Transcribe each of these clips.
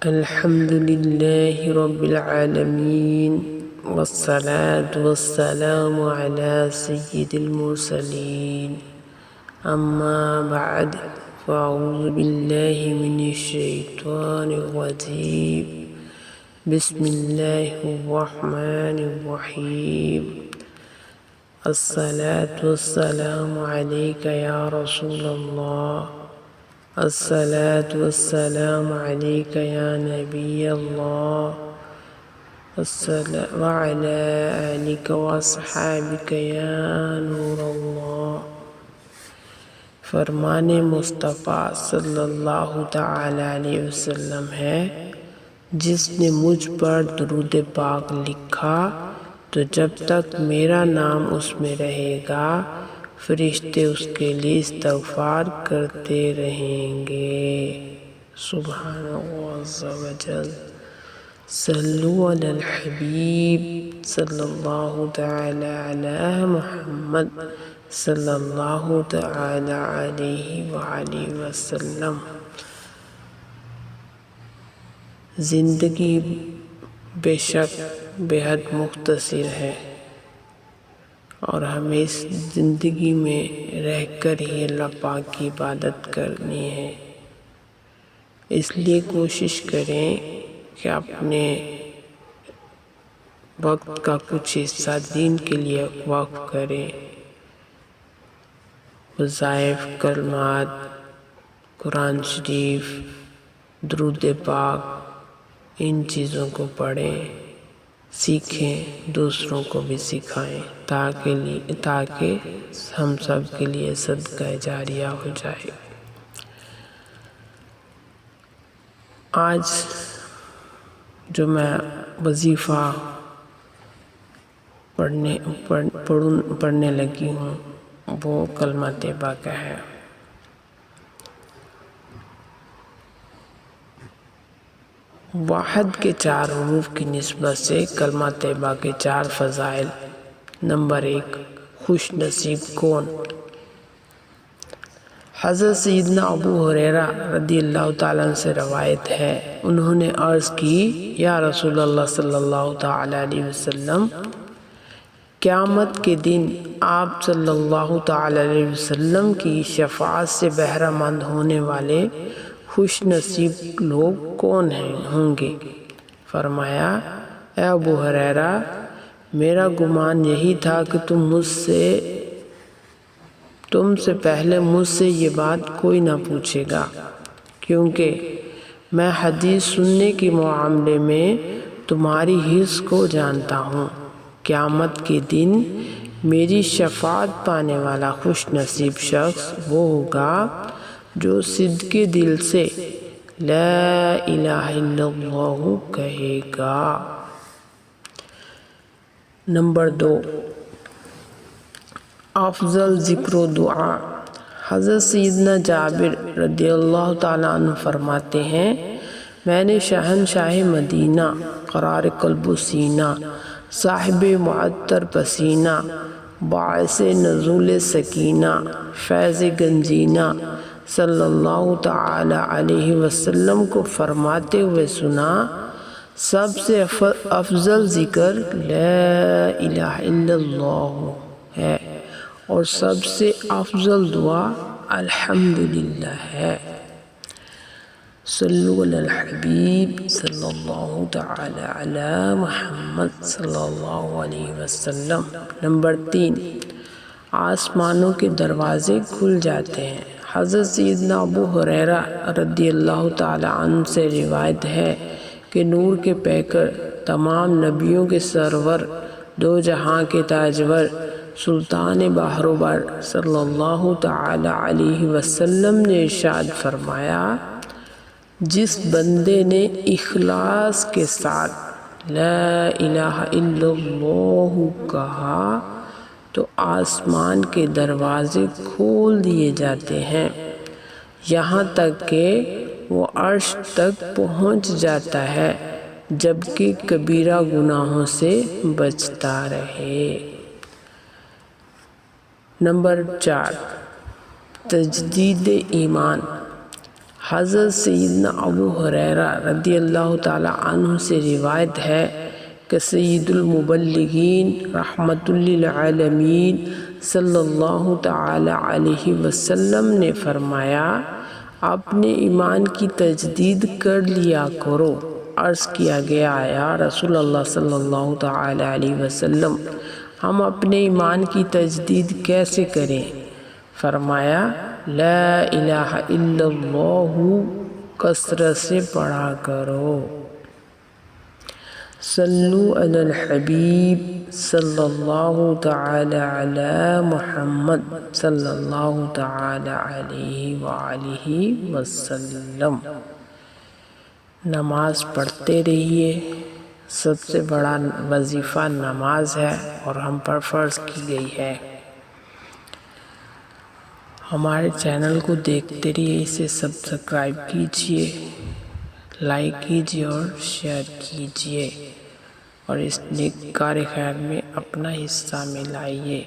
الحمد لله رب العالمين والصلاة والسلام على سيد المرسلين أما بعد فأعوذ بالله من الشيطان الرجيم بسم الله الرحمن الرحيم الصلاة والسلام عليك يا رسول الله الصلاة والسلام عليك يا نبي الله وعلى آلك وأصحابك يا نور اللہ۔ فرمان مصطفیٰ صلی اللہ تعالیٰ علیہ وسلم ہے، جس نے مجھ پر درود پاک لکھا تو جب تک میرا نام اس میں رہے گا فرشتے اس کے لیے استغفار کرتے رہیں گے۔ سبحان اللہ عز و جل۔ صلو علی الحبیب صلی اللہ تعالی علی محمد صلی اللہ تعالی علیہ وآلہ وسلم۔ زندگی بے شک بے حد مختصر ہے اور ہمیں اس زندگی میں رہ کر ہی اللہ پاک کی عبادت کرنی ہے، اس لیے کوشش کریں کہ اپنے وقت کا کچھ حصہ دین کے لیے وقف کریں۔ وظائف، کلمات، قرآن شریف، درود پاک، ان چیزوں کو پڑھیں، سیکھیں، دوسروں کو بھی سکھائیں تاکہ ہم سب کے لیے صدقہ جاریہ ہو جائے۔ آج جو میں وظیفہ پڑھنے لگی ہوں وہ کلمہ طیبہ کا ہے۔ واحد کے 4 حروف کی نسبت سے کلمہ طیبہ کے 4 فضائل۔ نمبر 1، خوش نصیب کون؟ حضرت سیدنا ابو ہریرہ رضی اللہ تعالیٰ عنہ سے روایت ہے، انہوں نے عرض کی، یا رسول اللہ صلی اللہ تعالیٰ علیہ وسلم، قیامت کے دن آپ صلی اللہ تعالیٰ علیہ وسلم کی شفاعت سے بہرہ مند ہونے والے خوش نصیب لوگ کون ہوں گے؟ فرمایا، اے ابو ہریرہ، میرا گمان یہی تھا کہ تم سے پہلے مجھ سے یہ بات کوئی نہ پوچھے گا، کیونکہ میں حدیث سننے کے معاملے میں تمہاری حرص کو جانتا ہوں۔ قیامت کے دن میری شفاعت پانے والا خوش نصیب شخص وہ ہوگا جو صدق دل سے لا الہ الا اللہ کہے گا۔ نمبر 2، افضل ذکر و دعا۔ حضرت سیدنا جابر رضی اللہ تعالیٰ عنہ فرماتے ہیں، میں نے شہنشاہ مدینہ، قرار قلب و سینہ، صاحب معطر پسینہ، باعث نزول سکینہ، فیض گنجینہ صلی اللہ تعالی علیہ وسلم کو فرماتے ہوئے سنا، سب سے افضل ذکر لا الہ الا اللہ ہے اور سب سے افضل دعا الحمدللہ ہے۔ صلو علی الحبیب صلی اللہ تعالی علی محمد صلی اللہ علیہ وسلم۔ نمبر 3، آسمانوں کے دروازے کھل جاتے ہیں۔ حضرت سیدنا ابو ہریرہ رضی اللہ تعالی عنہ سے روایت ہے کہ نور کے پیکر، تمام نبیوں کے سرور، دو جہاں کے تاجور، سلطان بحر و بر صلی اللہ تعالی علیہ وسلم نے ارشاد فرمایا، جس بندے نے اخلاص کے ساتھ لا الہ الا اللہ کہا تو آسمان کے دروازے کھول دیے جاتے ہیں، یہاں تک کہ وہ عرش تک پہنچ جاتا ہے، جبکہ کبیرہ گناہوں سے بچتا رہے۔ نمبر 4، تجدید ایمان۔ حضرت سیدنا ابو ہریرہ رضی اللہ تعالی عنہ سے روایت ہے کہ سید المبلغین رحمت للعالمین صلی اللہ تعالی علیہ وسلم نے فرمایا، اپنے ایمان کی تجدید کر لیا کرو۔ عرض کیا گیا، یا رسول اللہ صلی اللہ تعالی علیہ وسلم، ہم اپنے ایمان کی تجدید کیسے کریں؟ فرمایا، لا الہ الا اللہ کثرت سے پڑھا کرو۔ صلو علی الحبیب صلی اللہ تعالی علی محمد صلی اللہ تعالی علیہ وآلہ وسلم۔ نماز پڑھتے رہیے، سب سے بڑا وظیفہ نماز ہے اور ہم پر فرض کی گئی ہے۔ ہمارے چینل کو دیکھتے رہیے، اسے سبسکرائب کیجئے، لائک کیجئے اور شیئر کیجئے اور اس نیک کار خیر میں اپنا حصہ ملائیے۔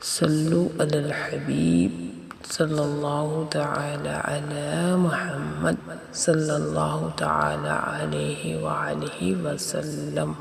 صلو علی الحبیب صلی اللہ تعالی علی محمد صلی اللہ تعالی علیہ وآلہ وسلم۔